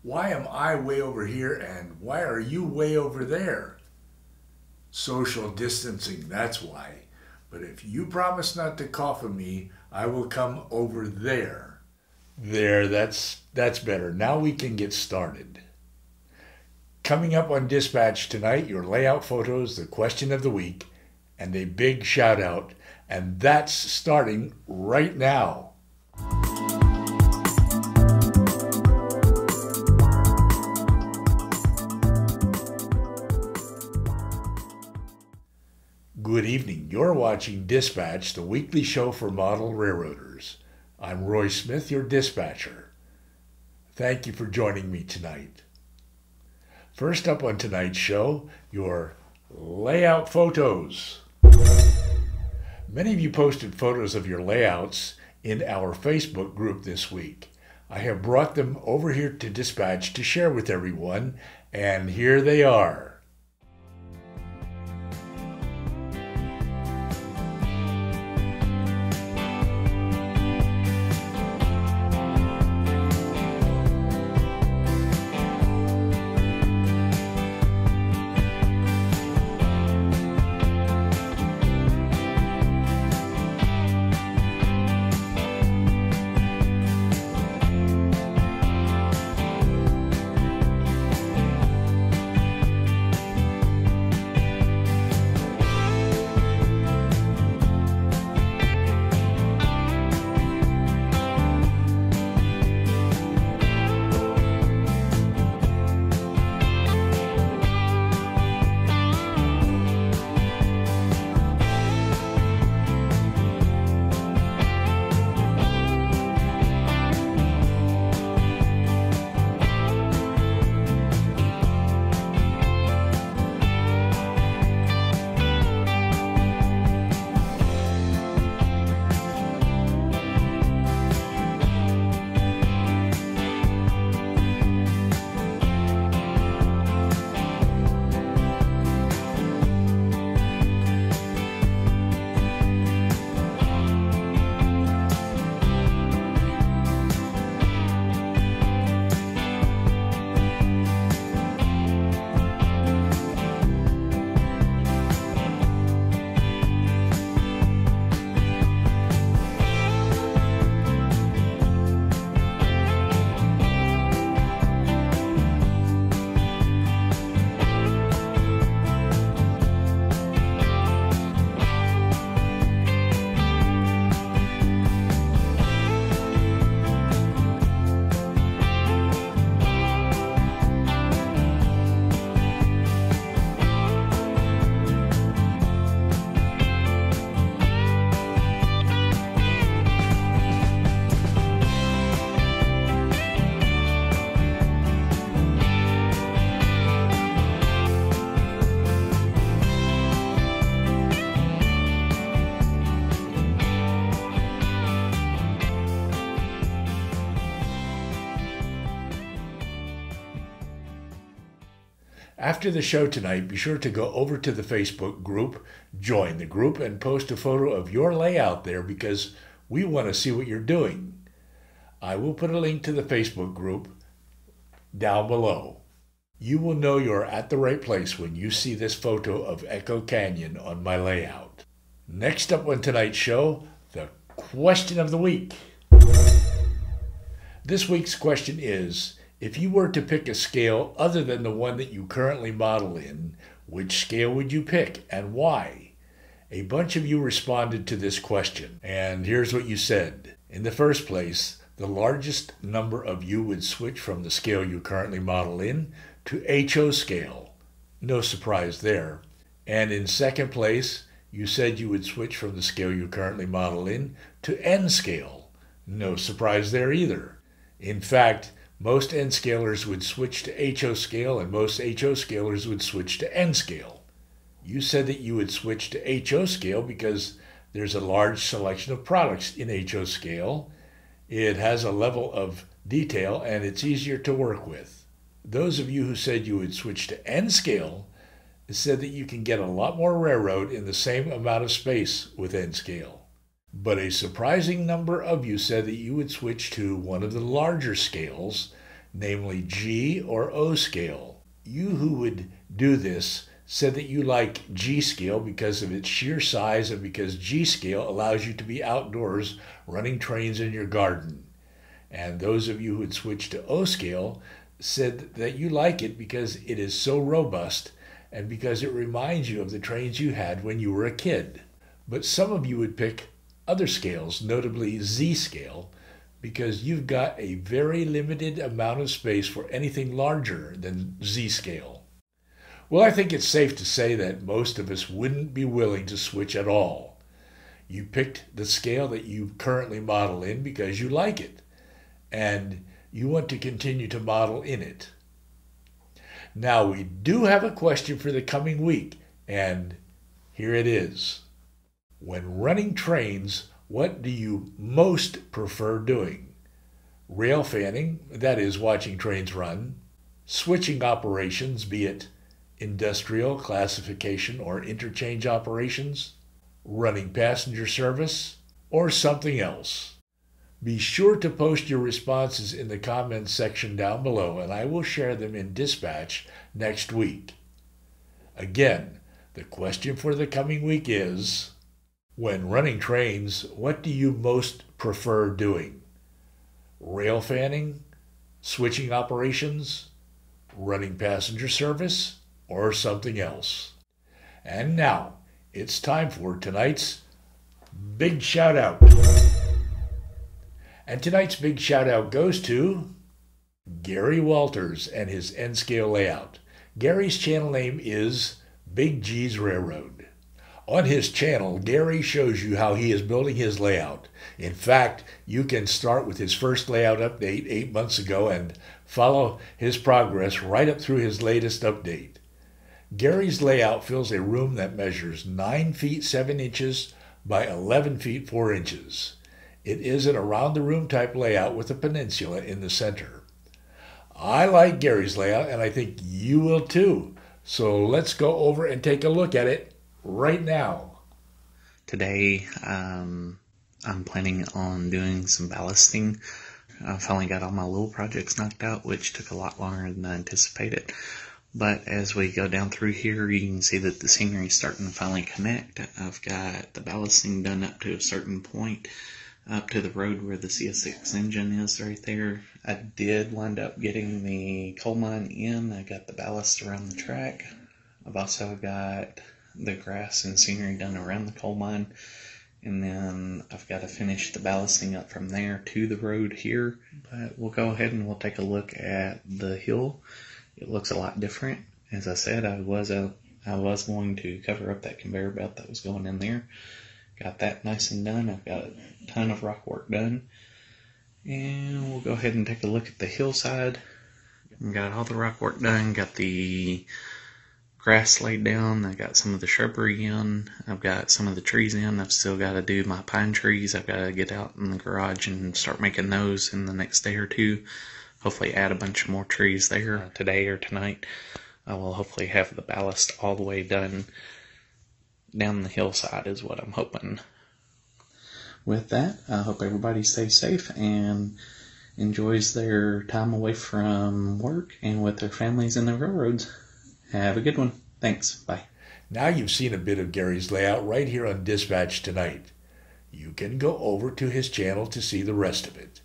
Why am I way over here and why are you way over there? Social distancing, that's why. But if you promise not to cough at me, I will come over there. There, that's better. Now we can get started. Coming up on Dispatch tonight, your layout photos, the question of the week, and a big shout out. And that's starting right now. Good evening. You're watching Dispatch, the weekly show for model railroaders. I'm Roy Smith, your dispatcher. Thank you for joining me tonight. First up on tonight's show, your layout photos. Many of you posted photos of your layouts in our Facebook group this week. I have brought them over here to Dispatch to share with everyone, and here they are. After the show tonight, be sure to go over to the Facebook group, join the group, and post a photo of your layout there because we want to see what you're doing. I will put a link to the Facebook group down below. You will know you're at the right place when you see this photo of Echo Canyon on my layout. Next up on tonight's show, the question of the week. This week's question is, if you were to pick a scale other than the one that you currently model in, which scale would you pick and why? A bunch of you responded to this question, and here's what you said. In the first place, the largest number of you would switch from the scale you currently model in to HO scale. No surprise there. And in second place, you said you would switch from the scale you currently model in to N scale. No surprise there either. In fact, most N scalers would switch to HO scale and most HO scalers would switch to N scale. You said that you would switch to HO scale because there's a large selection of products in HO scale. It has a level of detail and it's easier to work with. Those of you who said you would switch to N scale said that you can get a lot more railroad in the same amount of space with N scale. But a surprising number of you said that you would switch to one of the larger scales namely G or O scale. You who would do this said that you like G scale because of its sheer size and because G scale allows you to be outdoors running trains in your garden. And those of you who would switch to O scale said that you like it because it is so robust and because it reminds you of the trains you had when you were a kid. But some of you would pick other scales, notably Z scale, because you've got a very limited amount of space for anything larger than Z scale. Well, I think it's safe to say that most of us wouldn't be willing to switch at all. You picked the scale that you currently model in because you like it, and you want to continue to model in it. Now, we do have a question for the coming week, and here it is. When running trains, what do you most prefer doing? Rail fanning, that is watching trains run, switching operations, be it industrial, classification, or interchange operations, running passenger service, or something else. Be sure to post your responses in the comments section down below, and I will share them in Dispatch next week. Again, the question for the coming week is, when running trains, what do you most prefer doing? Rail fanning, switching operations, running passenger service, or something else? And now, it's time for tonight's Big Shout Out. And tonight's big shout out goes to Gary Walters and his N-scale layout. Gary's channel name is Big G's Railroad. On his channel, Gary shows you how he is building his layout. In fact, you can start with his first layout update 8 months ago and follow his progress right up through his latest update. Gary's layout fills a room that measures 9 feet 7 inches by 11 feet 4 inches. It is an around-the-room type layout with a peninsula in the center. I like Gary's layout, and I think you will too. So let's go over and take a look at it right now. Today, I'm planning on doing some ballasting. I finally got all my little projects knocked out, which took a lot longer than I anticipated. But as we go down through here, you can see that the scenery is starting to finally connect. I've got the ballasting done up to a certain point, up to the road where the CS6 engine is right there. I did wind up getting the coal mine in. I got the ballast around the track. I've also got the grass and scenery done around the coal mine. And then I've got to finish the ballasting up from there to the road here. But we'll go ahead and we'll take a look at the hill. It looks a lot different. As I said, I was going to cover up that conveyor belt that was going in there. Got that nice and done. I've got a ton of rock work done. And we'll go ahead and take a look at the hillside. Got all the rock work done. Got the grass laid down. I got some of the shrubbery in. I've got some of the trees in. I've still got to do my pine trees. I've got to get out in the garage and start making those in the next day or two. Hopefully add a bunch more trees there today or tonight. I will hopefully have the ballast all the way done down the hillside is what I'm hoping. With that, I hope everybody stays safe and enjoys their time away from work and with their families and their railroads. Have a good one. Thanks. Bye. Now you've seen a bit of Gary's layout right here on Dispatch tonight. You can go over to his channel to see the rest of it.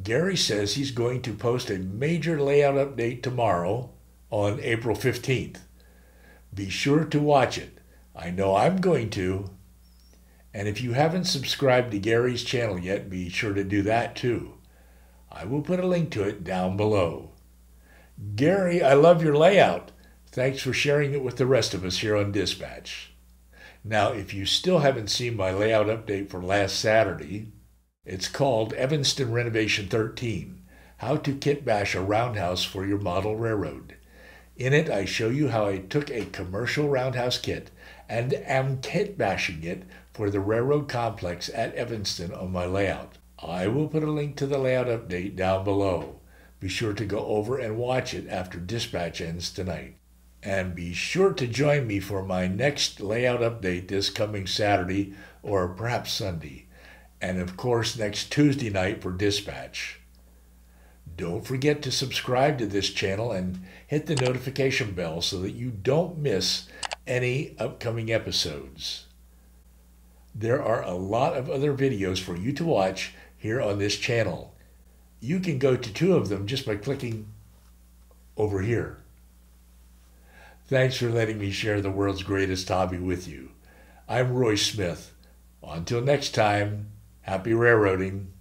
Gary says he's going to post a major layout update tomorrow on April 15th. Be sure to watch it. I know I'm going to. And if you haven't subscribed to Gary's channel yet, be sure to do that too. I will put a link to it down below. Gary, I love your layout. Thanks for sharing it with the rest of us here on Dispatch. Now, if you still haven't seen my layout update for last Saturday, it's called Evanston Renovation 13, How to Kit Bash a Roundhouse for Your Model Railroad. In it, I show you how I took a commercial roundhouse kit and am kit bashing it for the railroad complex at Evanston on my layout. I will put a link to the layout update down below. Be sure to go over and watch it after Dispatch ends tonight. And be sure to join me for my next layout update this coming Saturday or perhaps Sunday. And of course next Tuesday night for Dispatch. Don't forget to subscribe to this channel and hit the notification bell so that you don't miss any upcoming episodes. There are a lot of other videos for you to watch here on this channel. You can go to 2 of them just by clicking over here. Thanks for letting me share the world's greatest hobby with you. I'm Roy Smith. Until next time, happy railroading.